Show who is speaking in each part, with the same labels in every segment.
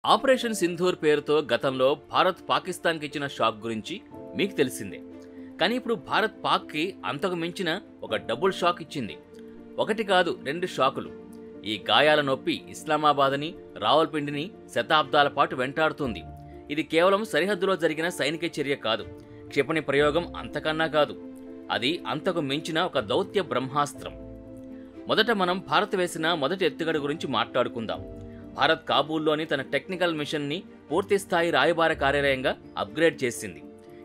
Speaker 1: Operation Sindoor పేరుతో గతంలో భారత్ పాకిస్తాన్కి ఇచ్చిన షాక్ గురించి మీకు తెలిసిందే. కానీ ఇప్పుడు భారత్ పాక్కి అంతకు మించిన ఒక డబుల్ షాక్ ఇచ్చింది. ఒకటి కాదు, 2 షాకులు. ఈ గాయాల నొప్పి ఇస్లామాబాద్ని, రావల్పిండిని శతాబ్దాల పాటు వెంటాడుతుంది. ఇది కేవలం సరిహద్దులో జరిగిన సైనిక చర్య కాదు, క్షిపణి ప్రయోగం అంతకన్నా కాదు. అది అంతకు మించిన ఒక దౌత్య బ్రహ్మాస్త్రం. మొదట మనం భారత్ వేసిన మొదటి ఎత్తుగడ గురించి మాట్లాడుకుందాం. భారత్ కాబూల్లోని తన టెక్నికల్ మిషన్ని పూర్తిస్థాయి రాయబార కార్యాలయంగా అప్గ్రేడ్ చేసింది.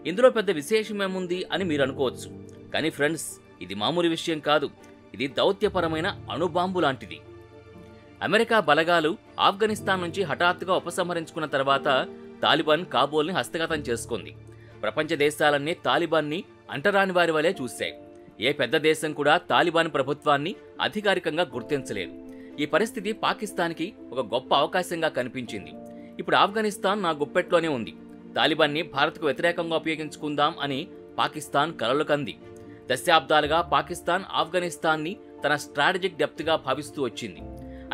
Speaker 1: ఇందులో పెద్ద విశేషమేముంది అని మీరు అనుకోవచ్చు. కానీ ఫ్రెండ్స్, ఇది మామూలు విషయం కాదు. ఇది దౌత్యపరమైన అణుబాంబు లాంటిది. అమెరికా బలగాలు ఆఫ్ఘనిస్తాన్ నుంచి హఠాత్తుగా ఉపసంహరించుకున్న తర్వాత తాలిబాన్ కాబూల్ని హస్తగతం చేసుకుంది. ప్రపంచ దేశాలన్నీ తాలిబాన్ని అంటరాని వారి వలె చూశాయి. ఏ పెద్ద దేశం కూడా తాలిబాన్ ప్రభుత్వాన్ని అధికారికంగా గుర్తించలేదు. ఈ పరిస్థితి పాకిస్తాన్కి ఒక గొప్ప అవకాశంగా కనిపించింది. ఇప్పుడు ఆఫ్ఘనిస్తాన్ నా గుప్పెట్లోనే ఉంది. తాలిబాన్ని భారత్కు వ్యతిరేకంగా ఉపయోగించుకుందాం అని పాకిస్తాన్ కలలు కంది. దశాబ్దాలుగా పాకిస్తాన్ ఆఫ్ఘనిస్తాన్ని తన స్ట్రాటజిక్ డెప్త్గా భావిస్తూ వచ్చింది.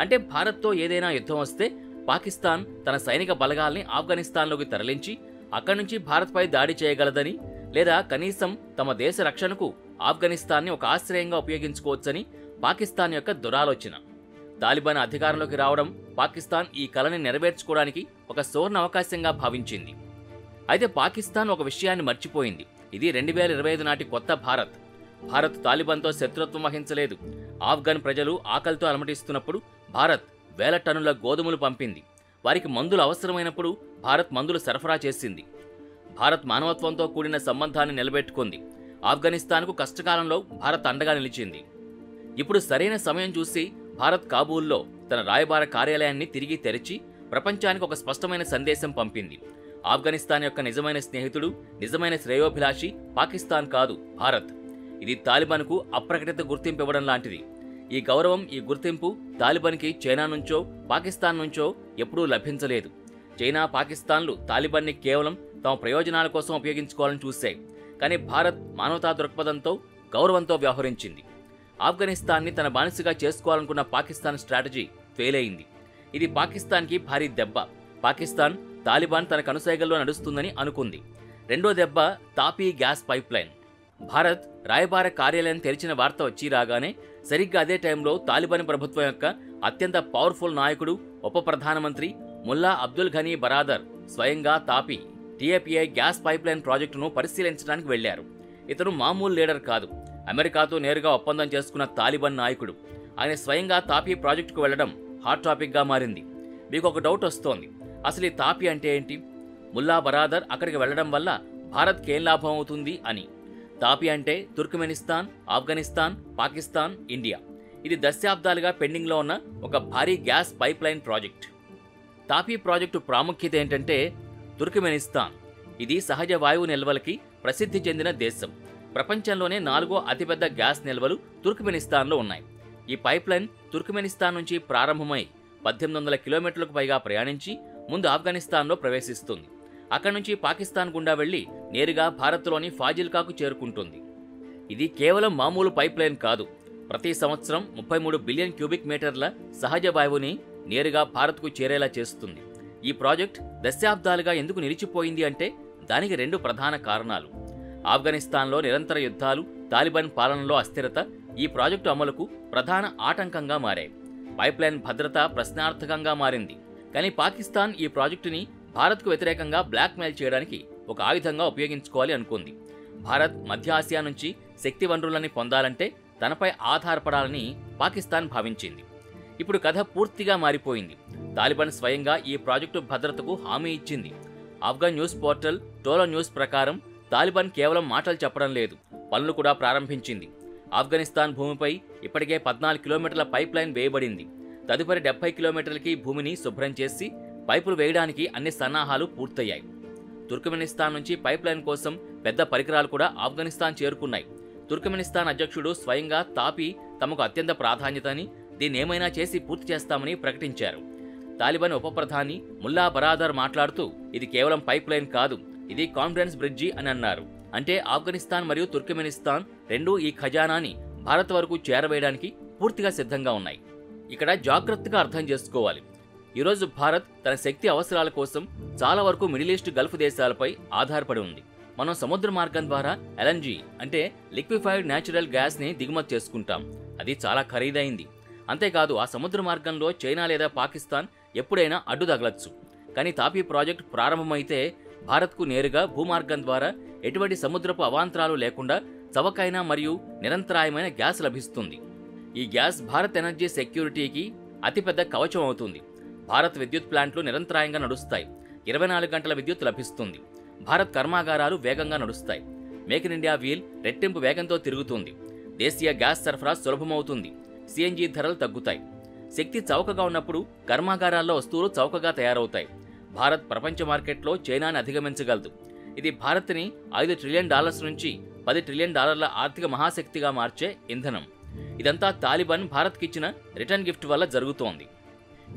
Speaker 1: అంటే భారత్తో ఏదైనా యుద్ధం వస్తే పాకిస్తాన్ తన సైనిక బలగాల్ని ఆఫ్ఘనిస్తాన్లోకి తరలించి అక్కడి నుంచి భారత్పై దాడి చేయగలదని, లేదా కనీసం తమ దేశ రక్షణకు ఆఫ్ఘనిస్తాన్ని ఒక ఆశ్రయంగా ఉపయోగించుకోవచ్చని పాకిస్తాన్ యొక్క దురాలోచన. తాలిబాన్ అధికారంలోకి రావడం పాకిస్తాన్ ఈ కలని నెరవేర్చుకోవడానికి ఒక సువర్ణ అవకాశంగా భావించింది. అయితే పాకిస్తాన్ ఒక విషయాన్ని మర్చిపోయింది. ఇది 2025 నాటి కొత్త భారత్. భారత్ తాలిబాన్తో శత్రుత్వం వహించలేదు. ఆఫ్ఘన్ ప్రజలు ఆకలితో అలమటిస్తున్నప్పుడు భారత్ వేల టన్నుల గోధుమలు పంపింది. వారికి మందులు అవసరమైనప్పుడు భారత్ మందులు సరఫరా చేసింది. భారత్ మానవత్వంతో కూడిన సంబంధాన్ని నిలబెట్టుకుంది. ఆఫ్ఘనిస్తాన్కు కష్టకాలంలో భారత్ అండగా నిలిచింది. ఇప్పుడు సరైన సమయం చూసి భారత్ కాబూల్లో తన రాయబార కార్యాలయాన్ని తిరిగి తెరిచి ప్రపంచానికి ఒక స్పష్టమైన సందేశం పంపింది. ఆఫ్ఘనిస్తాన్ యొక్క నిజమైన స్నేహితుడు, నిజమైన శ్రేయోభిలాషి పాకిస్తాన్ కాదు, భారత్. ఇది తాలిబాన్కు అప్రకటిత గుర్తింపు ఇవ్వడం లాంటిది. ఈ గౌరవం, ఈ గుర్తింపు తాలిబాన్కి చైనా నుంచో పాకిస్తాన్ నుంచో ఎప్పుడూ లభించలేదు. చైనా, పాకిస్తాన్లు తాలిబాన్ని కేవలం తమ ప్రయోజనాల కోసం ఉపయోగించుకోవాలని చూశాయి. కానీ భారత్ మానవతా దృక్పథంతో, గౌరవంతో వ్యవహరించింది. ఆఫ్ఘనిస్తాన్ని తన బానిసగా చేసుకోవాలనుకున్న పాకిస్తాన్ స్ట్రాటజీ ఫెయిల్ అయింది. ఇది పాకిస్తాన్కి భారీ దెబ్బ. పాకిస్తాన్ తాలిబాన్ తన కనుసైగల్లో నడుస్తుందని అనుకుంది. రెండో దెబ్బ తాపీ గ్యాస్ పైప్లైన్. భారత్ రాయబార కార్యాలయం తెరిచిన వార్త వచ్చి రాగానే సరిగ్గా అదే టైంలో తాలిబాన్ ప్రభుత్వం యొక్క అత్యంత పవర్ఫుల్ నాయకుడు, ఉప ప్రధానమంత్రి ముల్లా అబ్దుల్ ఘనీ బరాదర్ స్వయంగా తాపీ టీఏపీఐ గ్యాస్ పైప్లైన్ ప్రాజెక్టును పరిశీలించడానికి వెళ్లారు. ఇతను మామూలు లీడర్ కాదు. అమెరికాతో నేరుగా ఒప్పందం చేసుకున్న తాలిబాన్ నాయకుడు. ఆయన స్వయంగా తాపీ ప్రాజెక్టుకు వెళ్లడం హాట్ టాపిక్గా మారింది. మీకు ఒక డౌట్ వస్తోంది, అసలు ఈ తాపీ అంటే ఏంటి? ముల్లా బరాదర్ అక్కడికి వెళ్లడం వల్ల భారత్కి ఏం లాభం అవుతుంది అని. తాపీ అంటే తుర్క్మెనిస్తాన్, ఆఫ్ఘనిస్తాన్, పాకిస్తాన్, ఇండియా. ఇది దశాబ్దాలుగా పెండింగ్లో ఉన్న ఒక భారీ గ్యాస్ పైప్లైన్ ప్రాజెక్ట్. తాపీ ప్రాజెక్టు ప్రాముఖ్యత ఏంటంటే, తుర్క్మెనిస్తాన్ ఇది సహజ వాయువు నిల్వలకి ప్రసిద్ధి చెందిన దేశం. ప్రపంచంలోనే 4వ అతిపెద్ద గ్యాస్ నిల్వలు తుర్క్మెనిస్తాన్లో ఉన్నాయి. ఈ పైప్లైన్ తుర్క్మెనిస్తాన్ నుంచి ప్రారంభమై 1800 కిలోమీటర్లకు పైగా ప్రయాణించి ముందు ఆఫ్ఘనిస్తాన్లో ప్రవేశిస్తుంది. అక్కడి నుంచి పాకిస్తాన్ గుండా వెళ్లి నేరుగా భారత్లోని ఫాజిల్కాకు చేరుకుంటుంది. ఇది కేవలం మామూలు పైప్లైన్ కాదు. ప్రతి సంవత్సరం 33 బిలియన్ క్యూబిక్ మీటర్ల సహజ వాయువుని నేరుగా భారత్కు చేరేలా చేస్తుంది. ఈ ప్రాజెక్ట్ దశాబ్దాలుగా ఎందుకు నిలిచిపోయింది అంటే దానికి 2 ప్రధాన కారణాలు. ఆఫ్ఘనిస్తాన్లో నిరంతర యుద్ధాలు, తాలిబాన్ పాలనలో అస్థిరత ఈ ప్రాజెక్టు అమలుకు ప్రధాన ఆటంకంగా మారాయి. పైప్లైన్ భద్రత ప్రశ్నార్థకంగా మారింది. కానీ పాకిస్తాన్ ఈ ప్రాజెక్టుని భారత్కు వ్యతిరేకంగా బ్లాక్మెయిల్ చేయడానికి ఒక ఆయుధంగా ఉపయోగించుకోవాలి అనుకుంది. భారత్ మధ్య ఆసియా నుంచి శక్తి వనరులని పొందాలంటే తనపై ఆధారపడాలని పాకిస్తాన్ భావించింది. ఇప్పుడు కథ పూర్తిగా మారిపోయింది. తాలిబాన్ స్వయంగా ఈ ప్రాజెక్టు భద్రతకు హామీ ఇచ్చింది. ఆఫ్ఘన్ న్యూస్ పోర్టల్ టోలో న్యూస్ ప్రకారం తాలిబాన్ కేవలం మాటలు చెప్పడం లేదు, పనులు కూడా ప్రారంభించింది. ఆఫ్ఘనిస్తాన్ భూమిపై ఇప్పటికే 14 కిలోమీటర్ల పైప్లైన్ వేయబడింది. తదుపరి 70 కిలోమీటర్లకి భూమిని శుభ్రం చేసి పైపులు వేయడానికి అన్ని సన్నాహాలు పూర్తయ్యాయి. తుర్క్మెనిస్తాన్ నుంచి పైప్లైన్ కోసం పెద్ద పరికరాలు కూడా ఆఫ్ఘనిస్తాన్ చేరుకున్నాయి. తుర్క్మెనిస్తాన్ అధ్యక్షుడు స్వయంగా తాపీ తమకు అత్యంత ప్రాధాన్యతని, దీన్నేమైనా చేసి పూర్తి చేస్తామని ప్రకటించారు. తాలిబాన్ ఉప ప్రధాని ముల్లా బరాదర్ మాట్లాడుతూ, ఇది కేవలం పైప్లైన్ కాదు, ఇది కాన్ఫిడెన్స్ బ్రిడ్జి అని అన్నారు. అంటే ఆఫ్ఘనిస్తాన్ మరియు తుర్క్మెనిస్తాన్ రెండూ ఈ ఖజానాని భారత్ వరకు చేరవేయడానికి పూర్తిగా సిద్ధంగా ఉన్నాయి. ఇక్కడ జాగ్రత్తగా అర్థం చేసుకోవాలి. ఈరోజు భారత్ తన శక్తి అవసరాల కోసం చాలా వరకు మిడిల్ ఈస్ట్ గల్ఫ్ దేశాలపై ఆధారపడి ఉంది. మనం సముద్ర మార్గం ద్వారా ఎల్ఎన్జీ అంటే లిక్విఫైడ్ న్యాచురల్ గ్యాస్ని దిగుమతి చేసుకుంటాం. అది చాలా ఖరీదైంది. అంతేకాదు ఆ సముద్ర మార్గంలో చైనా లేదా పాకిస్తాన్ ఎప్పుడైనా అడ్డు తగలచ్చు. కానీ తాపీ ప్రాజెక్టు ప్రారంభమైతే భారత్కు నేరుగా భూమార్గం ద్వారా ఎటువంటి సముద్రపు అవాంతరాలు లేకుండా చవకైన మరియు నిరంతరాయమైన గ్యాస్ లభిస్తుంది. ఈ గ్యాస్ భారత్ ఎనర్జీ సెక్యూరిటీకి అతిపెద్ద కవచం అవుతుంది. భారత్ విద్యుత్ ప్లాంట్లు నిరంతరాయంగా నడుస్తాయి. 24 గంటల విద్యుత్ లభిస్తుంది. భారత్ కర్మాగారాలు వేగంగా నడుస్తాయి. మేక్ ఇన్ ఇండియా వీల్ రెట్టింపు వేగంతో తిరుగుతుంది. దేశీయ గ్యాస్ సరఫరా సులభమవుతుంది. సిఎన్జి ధరలు తగ్గుతాయి. శక్తి చౌకగా ఉన్నప్పుడు కర్మాగారాల్లో వస్తువులు చౌకగా తయారవుతాయి. భారత్ ప్రపంచ మార్కెట్లో చైనాని అధిగమించగలదు. ఇది భారత్ని $5 ట్రిలియన్ నుంచి $10 ట్రిలియన్ ఆర్థిక మహాశక్తిగా మార్చే ఇంధనం. ఇదంతా తాలిబాన్ భారత్కిచ్చిన రిటర్న్ గిఫ్ట్ వల్ల జరుగుతోంది.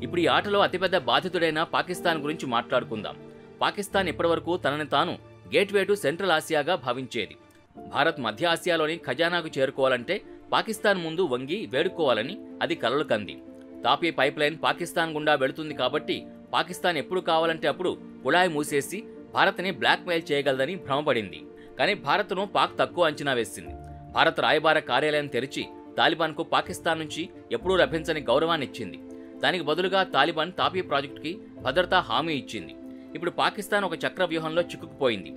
Speaker 1: ఇప్పుడు ఈ ఆటలో అతిపెద్ద బాధితుడైన పాకిస్తాన్ గురించి మాట్లాడుకుందాం. పాకిస్తాన్ ఇప్పటివరకు తనని తాను గేట్వే టు సెంట్రల్ ఆసియాగా భావించేది. భారత్ మధ్య ఆసియాలోని ఖజానాకు చేరుకోవాలంటే పాకిస్తాన్ ముందు వంగి వేడుకోవాలని అది కలలు కంది. తాపీ పైప్లైన్ పాకిస్తాన్ గుండా వెళుతుంది కాబట్టి పాకిస్తాన్ ఎప్పుడు కావాలంటే అప్పుడు కుళాయి మూసేసి భారత్ని బ్లాక్మెయిల్ చేయగలదని భ్రమపడింది. కానీ భారత్ను పాక్ తక్కువ అంచనా వేసింది. భారత్ రాయబార కార్యాలయం తెరిచి తాలిబాన్కు పాకిస్తాన్ నుంచి ఎప్పుడూ లభించని గౌరవాన్ని ఇచ్చింది. దానికి బదులుగా తాలిబాన్ తాపీ ప్రాజెక్టుకి భద్రతా హామీ ఇచ్చింది. ఇప్పుడు పాకిస్తాన్ ఒక చక్ర వ్యూహంలో చిక్కుకుపోయింది.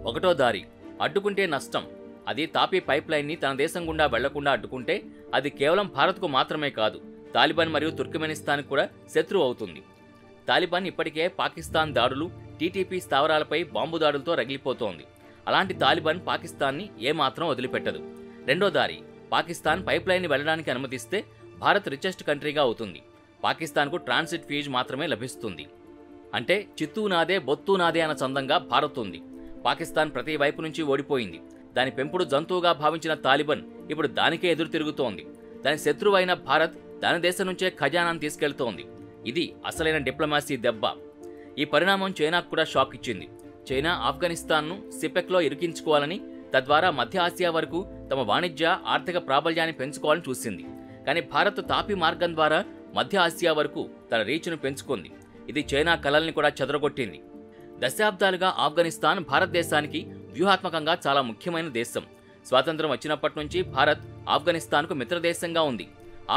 Speaker 1: ఒకటో దారి అడ్డుకుంటే నష్టం. అది తాపీ పైప్లైన్ని తన దేశం గుండా వెళ్లకుండా అడ్డుకుంటే అది కేవలం భారత్కు మాత్రమే కాదు, తాలిబాన్ మరియు తుర్కమెనిస్తాన్ కూడా శత్రువు అవుతుంది. తాలిబాన్ ఇప్పటికే పాకిస్తాన్ దాడులు, టీటీపీ స్థావరాలపై బాంబు దాడులతో రగిలిపోతోంది. అలాంటి తాలిబాన్ పాకిస్తాన్ని ఏమాత్రం వదిలిపెట్టదు. రెండో దారి పాకిస్తాన్ పైప్లైన్ని వెళ్లడానికి అనుమతిస్తే భారత్ రిచెస్ట్ కంట్రీగా అవుతుంది. పాకిస్తాన్కు ట్రాన్సిట్ ఫీజు మాత్రమే లభిస్తుంది. అంటే చిత్తూ నాదే బొత్తూ నాదే అన్న చందంగా భారత్ ఉంది. పాకిస్తాన్ ప్రతి వైపు నుంచి ఓడిపోయింది. దాని పెంపుడు జంతువుగా భావించిన తాలిబాన్ ఇప్పుడు దానికే ఎదురు తిరుగుతోంది. దాని శత్రువైన భారత్ దాని దేశం నుంచే ఖజానాను తీసుకెళ్తోంది. ఇది అసలైన డిప్లొమాసీ దెబ్బ. ఈ పరిణామం చైనాకు కూడా షాక్ ఇచ్చింది. చైనా ఆఫ్ఘనిస్తాన్ను సిపెక్లో ఇరికించుకోవాలని, తద్వారా మధ్య ఆసియా వరకు తమ వాణిజ్య ఆర్థిక ప్రాబల్యాన్ని పెంచుకోవాలని చూసింది. కానీ భారత్ తాపీ మార్గం ద్వారా మధ్య ఆసియా వరకు తన రీచ్ను పెంచుకుంది. ఇది చైనా కలల్ని కూడా చెదరగొట్టింది. దశాబ్దాలుగా ఆఫ్ఘనిస్తాన్ భారతదేశానికి వ్యూహాత్మకంగా చాలా ముఖ్యమైన దేశం. స్వాతంత్ర్యం వచ్చినప్పటి నుంచి భారత్ ఆఫ్ఘనిస్తాన్కు మిత్రదేశంగా ఉంది.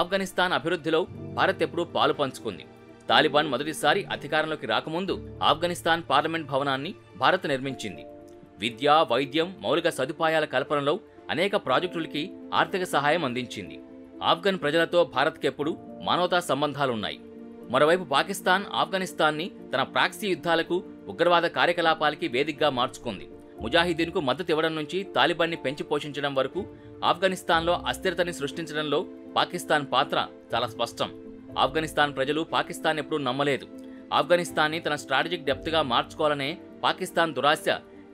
Speaker 1: ఆఫ్ఘనిస్తాన్ అభివృద్ధిలో భారత్ ఎప్పుడూ పాలు పంచుకుంది. తాలిబాన్ మొదటిసారి అధికారంలోకి రాకముందు ఆఫ్ఘనిస్తాన్ పార్లమెంట్ భవనాన్ని భారత్ నిర్మించింది. విద్య, వైద్యం, మౌలిక సదుపాయాల కల్పనలో అనేక ప్రాజెక్టులకి ఆర్థిక సహాయం అందించింది. ఆఫ్ఘన్ ప్రజలతో భారత్కెప్పుడు మానవతా సంబంధాలున్నాయి. మరోవైపు పాకిస్తాన్ ఆఫ్ఘనిస్తాన్ని తన ప్రాక్సీ యుద్ధాలకు, ఉగ్రవాద కార్యకలాపాలకి వేదికగా మార్చుకుంది. ముజాహిదీన్కు మద్దతు ఇవ్వడం నుంచి తాలిబాన్ని పెంచి పోషించడం వరకు ఆఫ్ఘనిస్తాన్లో అస్థిరతని సృష్టించడంలో పాకిస్తాన్ పాత్ర చాలా స్పష్టం. ఆఫ్ఘనిస్తాన్ ప్రజలు పాకిస్తాన్ ఎప్పుడూ నమ్మలేదు. ఆఫ్ఘనిస్తాన్ని తన స్ట్రాటజిక్ డెప్త్గా మార్చుకోవాలనే పాకిస్తాన్ దురాశ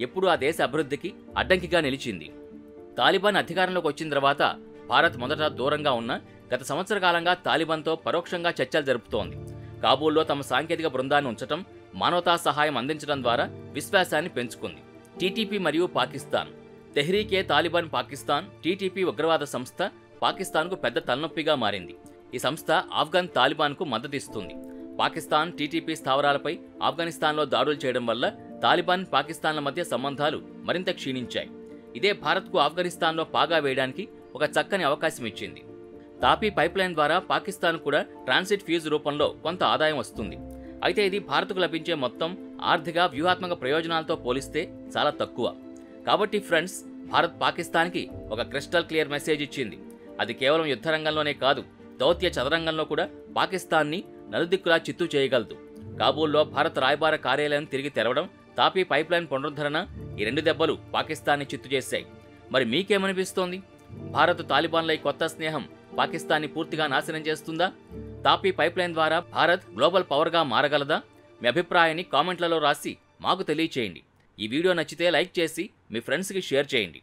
Speaker 1: ఎప్పుడూ ఆ దేశ అభివృద్ధికి అడ్డంకిగా నిలిచింది. తాలిబాన్ అధికారంలోకి వచ్చిన తర్వాత భారత్ మొదట దూరంగా ఉన్న గత సంవత్సర కాలంగా తాలిబాన్తో పరోక్షంగా చర్చలు జరుపుతోంది. కాబూల్లో తమ సాంకేతిక బృందాన్ని ఉంచడం, మానవతా సహాయం అందించడం ద్వారా విశ్వాసాన్ని పెంచుకుంది. టీటీపీ మరియు పాకిస్తాన్. తెహ్రీకే తాలిబాన్ పాకిస్తాన్, టీటీపీ ఉగ్రవాద సంస్థ పాకిస్తాన్కు పెద్ద తలనొప్పిగా మారింది. ఈ సంస్థ ఆఫ్ఘన్ తాలిబాన్కు మద్దతిస్తుంది. పాకిస్తాన్, టీటీపీ స్థావరాలపై ఆఫ్ఘనిస్తాన్లో దాడులు చేయడం వల్ల తాలిబాన్, పాకిస్తాన్ల మధ్య సంబంధాలు మరింత క్షీణించాయి. ఇదే భారత్కు ఆఫ్ఘనిస్తాన్లో పాగా వేయడానికి ఒక చక్కని అవకాశం ఇచ్చింది. తాపీ పైప్లైన్ ద్వారా పాకిస్తాన్ కూడా ట్రాన్సిట్ ఫీజు రూపంలో కొంత ఆదాయం వస్తుంది. అయితే ఇది భారత్కు లభించే మొత్తం ఆర్థిక, వ్యూహాత్మక ప్రయోజనాలతో పోలిస్తే చాలా తక్కువ. కాబట్టి ఫ్రెండ్స్, భారత్ పాకిస్తాన్కి ఒక క్రిస్టల్ క్లియర్ మెసేజ్ ఇచ్చింది. అది కేవలం యుద్ధరంగంలోనే కాదు, దౌత్య చదరంగంలో కూడా పాకిస్తాన్ని నలుదిక్కులా చిత్తు చేయగలదు. కాబూల్లో భారత రాయబార కార్యాలయం తిరిగి తెరవడం, తాపీ పైప్లైన్ పునరుద్ధరణ, ఈ 2 దెబ్బలు పాకిస్తాన్ని చిత్తు చేశాయి. మరి మీకేమనిపిస్తోంది? భారత్ తాలిబాన్ల ఈ కొత్త స్నేహం పాకిస్తాన్ని పూర్తిగా నాశనం చేస్తుందా? తాపీ పైప్లైన్ ద్వారా భారత్ గ్లోబల్ పవర్గా మారగలదా? మీ అభిప్రాయాన్ని కామెంట్లలో రాసి మాకు తెలియచేయండి. ఈ వీడియో నచ్చితే లైక్ చేసి మీ ఫ్రెండ్స్కి షేర్ చేయండి.